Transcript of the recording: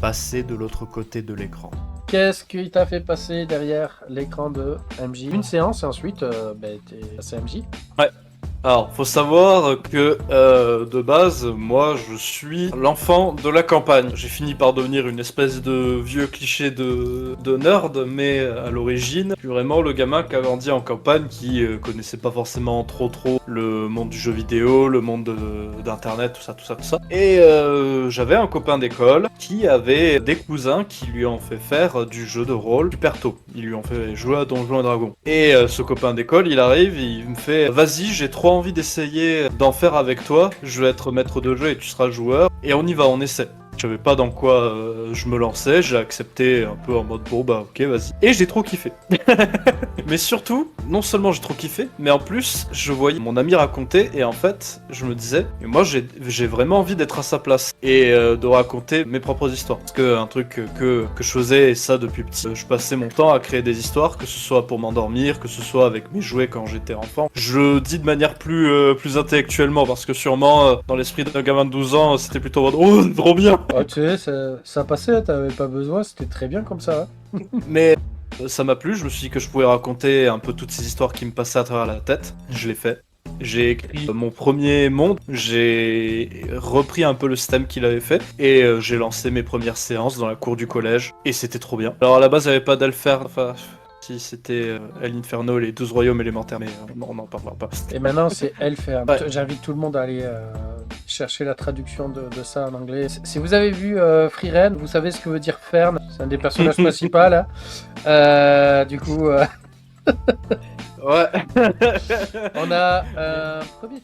passer de l'autre côté de l'écran. Qu'est-ce qui t'a fait passer derrière l'écran de MJ? Une séance et ensuite, t'es passé MJ. Ouais. Alors, faut savoir que de base, moi, je suis l'enfant de la campagne. J'ai fini par devenir une espèce de vieux cliché de nerd, mais à l'origine, je suis vraiment le gamin qui a grandi en campagne, qui connaissait pas forcément trop le monde du jeu vidéo, le monde d'internet, tout ça. Et j'avais un copain d'école qui avait des cousins qui lui ont fait faire du jeu de rôle super tôt. Ils lui ont fait jouer à Donjons et Dragons. Et ce copain d'école, il arrive, il me fait vas-y, j'ai trop envie d'essayer d'en faire avec toi, je vais être maître de jeu et tu seras joueur, et on y va, on essaie. Je savais pas dans quoi je me lançais, j'ai accepté un peu en mode bon bah ok vas-y. Et j'ai trop kiffé. Mais surtout, non seulement j'ai trop kiffé, mais en plus je voyais mon ami raconter et en fait je me disais, mais moi j'ai vraiment envie d'être à sa place et de raconter mes propres histoires. Parce que un truc que je faisais et ça depuis petit, je passais mon temps à créer des histoires, que ce soit pour m'endormir, que ce soit avec mes jouets quand j'étais enfant. Je le dis de manière plus intellectuellement parce que sûrement dans l'esprit d'un gamin de 12 ans c'était plutôt en mode oh trop bien. Oh, tu sais, ça passait, t'avais pas besoin, c'était très bien comme ça. Hein. Mais ça m'a plu, je me suis dit que je pouvais raconter un peu toutes ces histoires qui me passaient à travers la tête. Je l'ai fait. J'ai écrit mon premier monde, j'ai repris un peu le système qu'il avait fait et j'ai lancé mes premières séances dans la cour du collège et c'était trop bien. Alors à la base, il n'y avait pas d'Alfer, enfin si c'était El Inferno, les 12 royaumes élémentaires, mais on n'en parlera pas. Et maintenant, c'est Elfern. Ouais. J'invite tout le monde à aller chercher la traduction de ça en anglais. Si vous avez vu Frieren, vous savez ce que veut dire Fern. C'est un des personnages principaux. Hein. Du coup, Ouais. on a un premier